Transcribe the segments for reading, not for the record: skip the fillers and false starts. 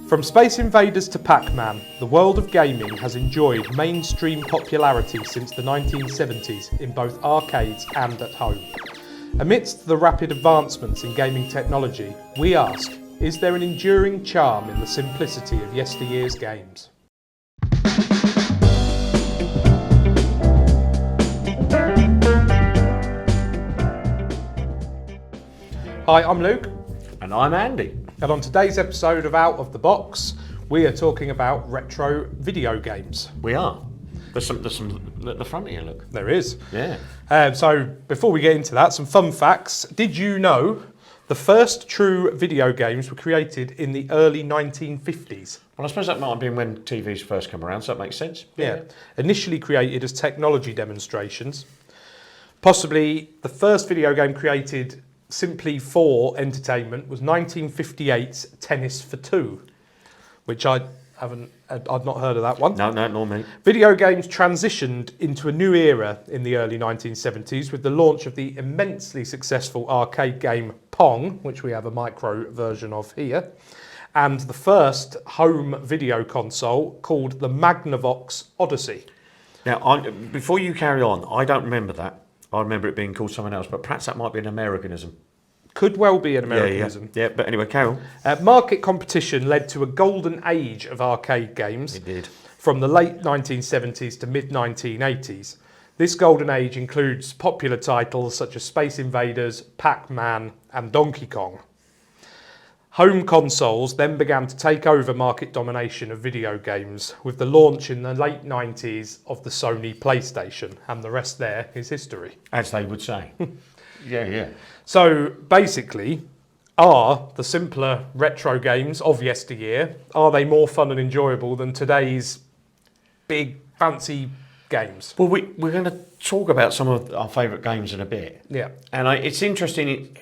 From Space Invaders to Pac-Man, the world of gaming has enjoyed mainstream popularity since the 1970s in both arcades and at home. Amidst the rapid advancements in gaming technology, we ask, is there an enduring charm in the simplicity of yesteryear's games? Hi, I'm Luke. And I'm Andy. And on today's episode of Out of the Box, we are talking about retro video games. We are. There's some at the front here, look. There is. Yeah. So before we get into that, some fun facts. Did you know the first true video games were created in the early 1950s? Well, I suppose that might have been when TVs first come around, so that makes sense. Yeah. Initially created as technology demonstrations. Possibly the first video game created simply for entertainment was 1958's Tennis for Two, which I've not heard of that one. No, nor me. Video games transitioned into a new era in the early 1970s with the launch of the immensely successful arcade game Pong, which we have a micro version of here, and the first home video console called the Magnavox Odyssey. Now, before you carry on, I don't remember that. I remember it being called something else, but perhaps that might be an Americanism. Could well be an Americanism. Yeah, but anyway, carry on. Market competition led to a golden age of arcade games. It did. From the late 1970s to mid-1980s. This golden age includes popular titles such as Space Invaders, Pac-Man and Donkey Kong. Home consoles then began to take over market domination of video games with the launch in the late 90s of the Sony PlayStation, and the rest there is history. As they would say. Yeah. So basically, are the simpler retro games of yesteryear, are they more fun and enjoyable than today's big fancy games? Well, we're going to talk about some of our favourite games in a bit. Yeah. And it's interesting,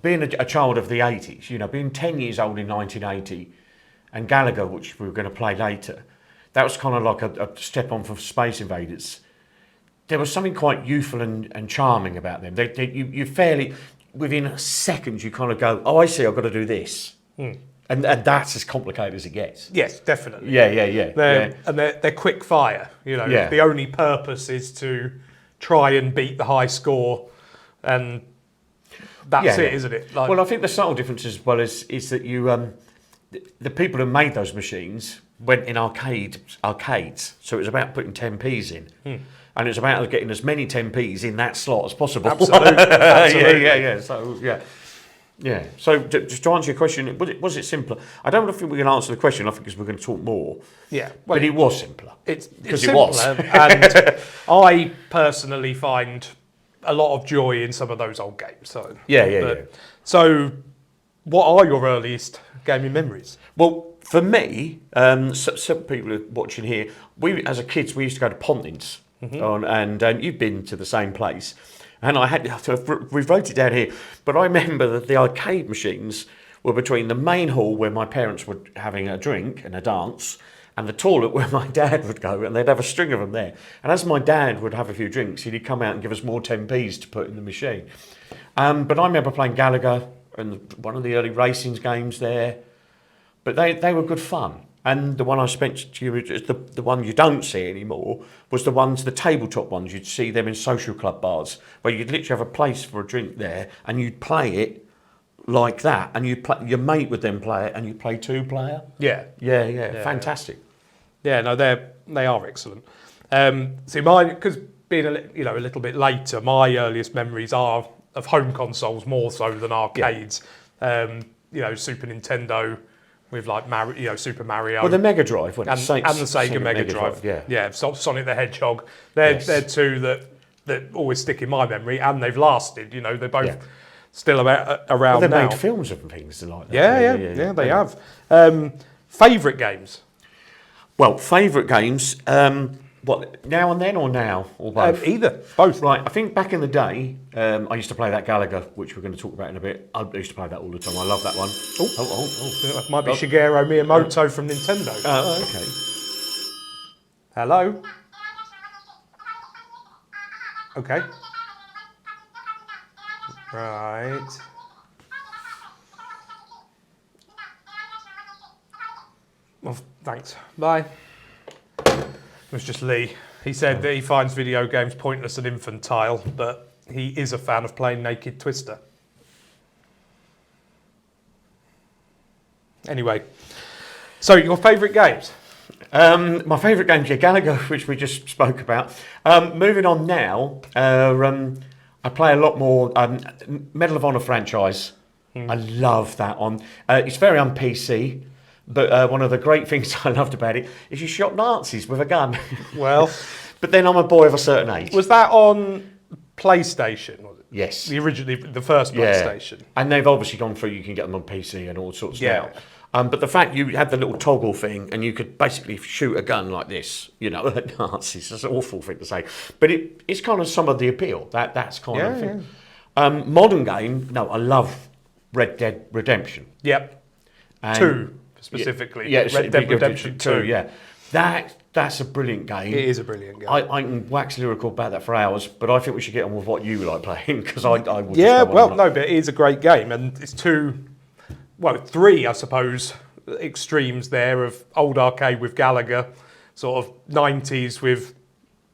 being a child of the 80s, being 10 years old in 1980, and Galaga, which we were going to play later, that was kind of like a step on from Space Invaders. There was something quite youthful and charming about them. You fairly, within seconds, you kind of go, oh, I see, I've got to do this. And that's as complicated as it gets. Yes, definitely. Yeah. And they're quick fire. Yeah. The only purpose is to try and beat the high score, and that's it, isn't it? Well, I think the subtle difference as well is that you, the people who made those machines went in arcades. So it was about putting 10p's in. And it's about getting as many 10p's in that slot as possible. Absolutely. Yeah. So, yeah. So, just to answer your question, was it simpler? I don't think we're going to answer the question. I think because we're going to talk more. Yeah. Well, but it was simpler. It's it was. And I personally find a lot of joy in some of those old games. So Yeah. So, what are your earliest gaming memories? Well, for me, some people are watching here. We, as a kids, we used to go to Pontins. And you've been to the same place, and we've wrote it down here, but I remember that the arcade machines were between the main hall where my parents were having a drink and a dance, and the toilet where my dad would go, and they'd have a string of them there. And as my dad would have a few drinks, he'd come out and give us more 10p's to put in the machine. But I remember playing Galaga and one of the early racing games there, but they were good fun. And the one I spent to you, the one you don't see anymore, was the tabletop ones. You'd see them in social club bars, where you'd literally have a place for a drink there, and you'd play it like that, and your mate would then play it, and you'd play two-player. Yeah, Fantastic. Yeah, no, they are excellent. See, mine, because being a little bit later, my earliest memories are of home consoles more so than arcades. Yeah. Super Nintendo. With Super Mario. Well, the Mega Drive, and the Sega Mega Drive. Yeah. Sonic the Hedgehog. They're two that always stick in my memory, and they've lasted. They're both still around well, they've now. Made films of things like that. Yeah, they have. Favourite games? Well, favourite games. What, now and then or now? Or both? Either. Both. Right, I think back in the day, I used to play that Galaga, which we're going to talk about in a bit. I used to play that all the time. I love that one. Oh. That might be Shigeru Miyamoto from Nintendo. Oh, okay. Hello? Okay. Right. Well, thanks. Bye. It was just Lee. He said that he finds video games pointless and infantile, but he is a fan of playing Naked Twister. Anyway, so your favourite games? My favourite games, yeah, Galaga, which we just spoke about. Moving on now, I play a lot more Medal of Honor franchise. I love that one. It's very un-PC, but one of the great things I loved about it is you shot Nazis with a gun. Well, but then I'm a boy of a certain age. was that on PlayStation? Was it? Yes. The first Yeah. PlayStation. And they've obviously gone through, you can get them on PC and all sorts Yeah. now. But the fact you had the little toggle thing and you could basically shoot a gun like this, you know, at Nazis, that's an awful thing to say. But it's kind of some of the appeal, that's kind of thing. Modern game, no, I love Red Dead Redemption. Yep. And 2 specifically. Yeah, Red Dead Redemption 2. Yeah. That's a brilliant game. It is a brilliant game. I can wax lyrical about that for hours, but I think we should get on with what you like playing because I would Yeah, just go well, on. no, but it is a great game, and it's 3, I suppose, extremes there of old arcade with Galaga, sort of 90s with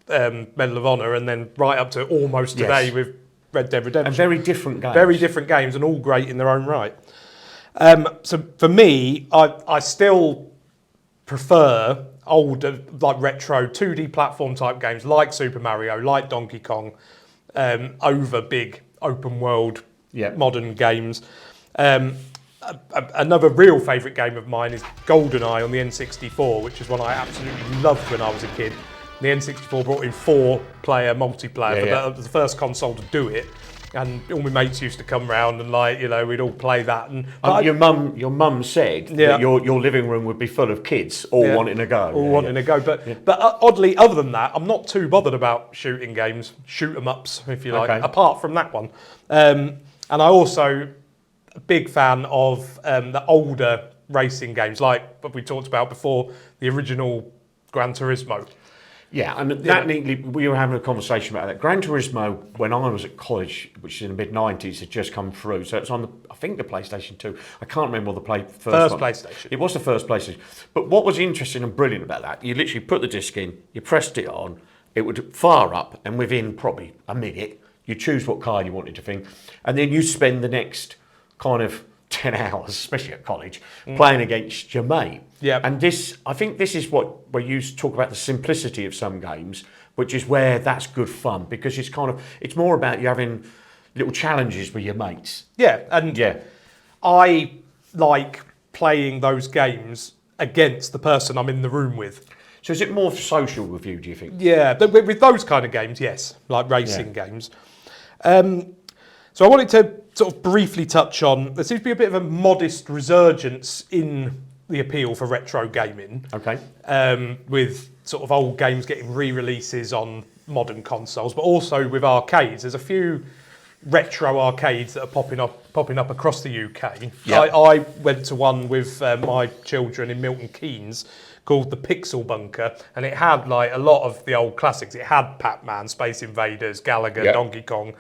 Medal of Honor, and then right up to almost today Yes. with Red Dead Redemption. And very different games. Very different games and all great in their own right. So for me, I still prefer older, like retro 2D platform type games like Super Mario, like Donkey Kong, over big open world modern games. Another real favourite game of mine is GoldenEye on the N64, which is one I absolutely loved when I was a kid. The N64 brought in 4-player multiplayer. That was the first console to do it. And all my mates used to come round and, like, you know, we'd all play that. And your mum said that your living room would be full of kids all wanting to go. All wanting to go. But oddly, other than that, I'm not too bothered about shooting games, shoot 'em ups, if you like, apart from that one. And I also a big fan of the older racing games, like what we talked about before, the original Gran Turismo. Yeah, and that neatly, we were having a conversation about that. Gran Turismo, when I was at college, which is in the mid-90s, had just come through. So it's on, I think, the PlayStation 2. I can't remember what the first one. PlayStation. It was the first PlayStation. But what was interesting and brilliant about that, you literally put the disc in, you pressed it on, it would fire up, and within probably a minute, you choose what car you wanted to think, and then you spend the next kind of 10 hours, especially at college, playing against your mate. Yeah. And I think this is where you talk about the simplicity of some games, which is where that's good fun, because it's more about you having little challenges with your mates. Yeah, and I like playing those games against the person I'm in the room with. So is it more social with you, do you think? Yeah, with those kind of games, yes, like racing games. So I wanted to sort of briefly touch on, there seems to be a bit of a modest resurgence in the appeal for retro gaming. Okay. With sort of old games getting re-releases on modern consoles, but also with arcades. There's a few retro arcades that are popping up across the UK. Yep. I went to one with my children in Milton Keynes called the Pixel Bunker, and it had like a lot of the old classics. It had Pac-Man, Space Invaders, Galaga, Donkey Kong,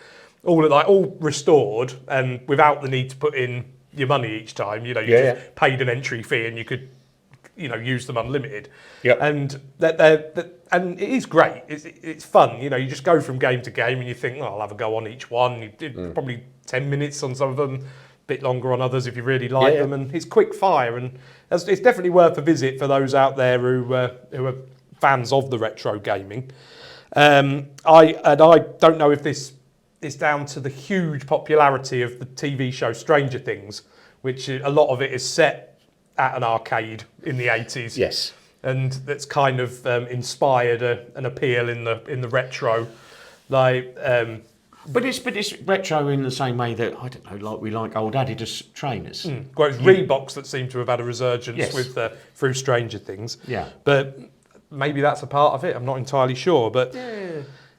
all restored and without the need to put in your money each time. You know, you just paid an entry fee and you could, you know, use them unlimited. Yep. And and it is great. It's fun. You know, you just go from game to game and you think, oh, I'll have a go on each one. You did probably 10 minutes on some of them, a bit longer on others if you really like them. And it's quick fire, and it's definitely worth a visit for those out there who are fans of the retro gaming. I don't know if this is down to the huge popularity of the TV show Stranger Things, which a lot of it is set at an arcade in the 80s. Yes. And that's kind of inspired an appeal in the retro, like. But it's retro in the same way that, I don't know, like we like old Adidas trainers. Well, it's Reeboks that seem to have had a resurgence with through Stranger Things. Yeah. But maybe that's a part of it. I'm not entirely sure. But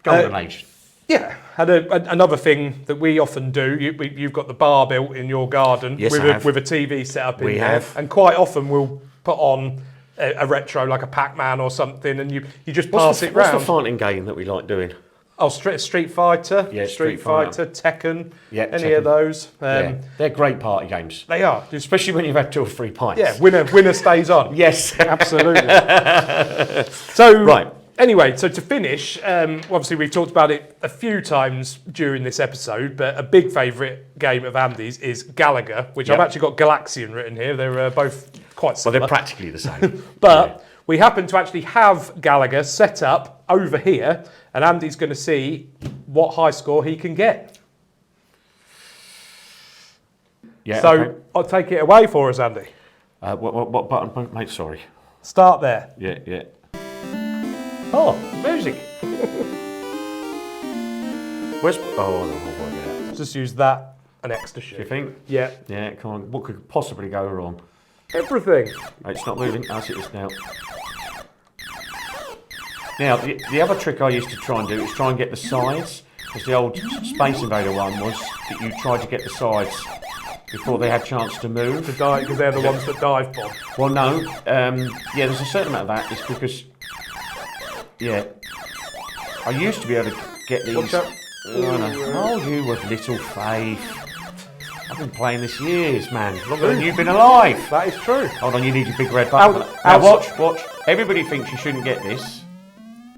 Golden age. Yeah, and another thing that we often do, you've got the bar built in your garden with a TV set up in there. We have. And quite often we'll put on a retro, like a Pac-Man or something, and you just pass it round. What's the fighting game that we like doing? Oh, Street Fighter. Yeah, Street Fighter, Tekken. Yeah, any Tekken. of those. Yeah. They're great party games. They are. Especially when you've had 2 or 3 pints. Yeah, winner stays on. Yes. Absolutely. So, Right. Anyway, so to finish, obviously we've talked about it a few times during this episode, but a big favourite game of Andy's is Galaga, which I've actually got Galaxian written here. They're both quite Well, similar. they're practically the same. But we happen to actually have Galaga set up over here, and Andy's going to see what high score he can get. Yeah. So Okay. I'll take it away for us, Andy. What button, mate? Sorry. Start there. Yeah. Oh, music. Where's? Oh no, yeah. Just use that and extra Do you shit. think? Yeah. Yeah. Come on. What could possibly go wrong? Everything. It's not moving. As it is now. Now, the other trick I used to try and do is try and get the sides, because the old Space Invader one was that you tried to get the sides before they had a chance to move. To dive, because they're the ones that dive bomb. Well, no. Yeah, there's a certain amount of that. It's because, yeah, I used to be able to get these. Watch out. Oh, you with little faith. I've been playing this years, man. Longer than you've been alive. That is true. Hold on, you need your big red button. Now watch. Everybody thinks you shouldn't get this.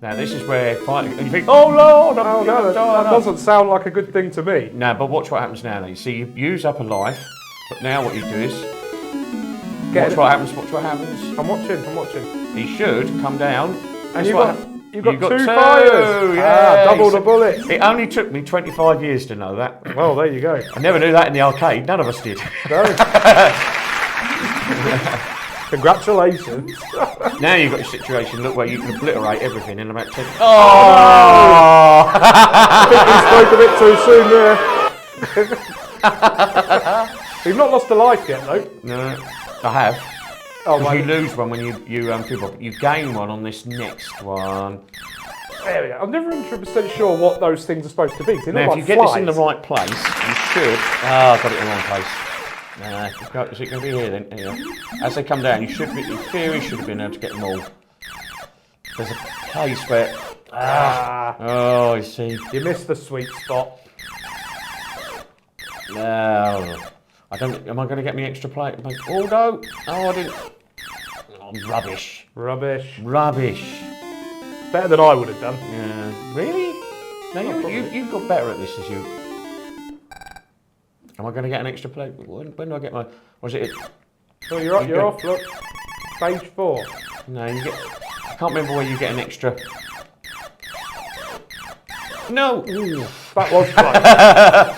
Now this is where fighting. And you think, oh Lord, Oh no, that doesn't sound like a good thing to me. No, but watch what happens now. Though. You see, you use up a life, but now what you do is watch what happens. Watch what happens. I'm watching. He should come down. And That's you've got two two. fires. Yeah, Double the bullets. It only took me 25 years to know that. Well, there you go. I never knew that in the arcade. None of us did. No. Congratulations. Now you've got a situation, look, where you can obliterate everything in about 10. I think we spoke a bit too soon there. You've not lost a life yet, though. No, I have. Oh, Because you right. lose one when you gain one on this next one. There we go. I'm never 100% sure what those things are supposed to be. They Now, look if you like get flies. this in the right place, you should. Oh, I've got it in the wrong place. Is it going to be here then? Here. As they come down, you should be. In theory, should have been able to get them all. There's a place where. Oh, you see. You missed the sweet spot. No. I don't. Am I going to get me extra plate? Oh no! Oh, I didn't. Oh, rubbish. Rubbish. Rubbish. Better than I would have done. Yeah. Really? No, you've got better at this as you. Am I going to get an extra plate? When do I get my? Was it? Oh, you're off. Look, stage 4. No, you get. I can't remember where you get an extra. No. Ooh, that was close.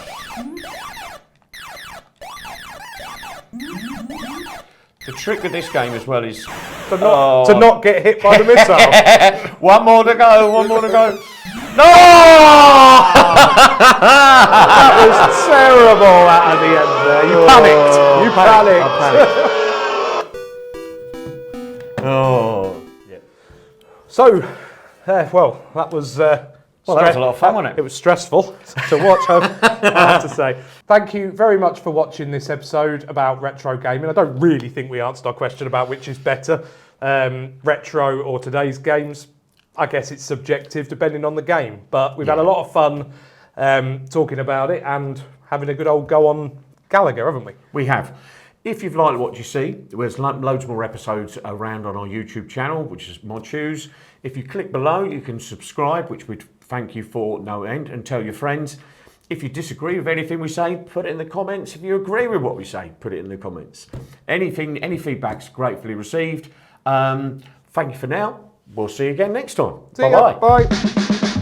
The trick with this game as well is to not get hit by the missile. One more to go. No! That was terrible at the end there. You panicked. Oh. Yeah. So, well, that was. That was a lot of fun, wasn't it? It was stressful to watch, I have to say. Thank you very much for watching this episode about retro gaming. I don't really think we answered our question about which is better, retro or today's games. I guess it's subjective depending on the game, but we've had a lot of fun talking about it and having a good old go on Galaga, haven't we? We have. If you've liked what you see, there's loads more episodes around on our YouTube channel, which is Mod Shoes. If you click below, you can subscribe, which we'd thank you for no end, and tell your friends. If you disagree with anything we say, put it in the comments. If you agree with what we say, put it in the comments. Any feedback's gratefully received. Thank you for now. We'll see you again next time. See ya. Bye-bye. Bye.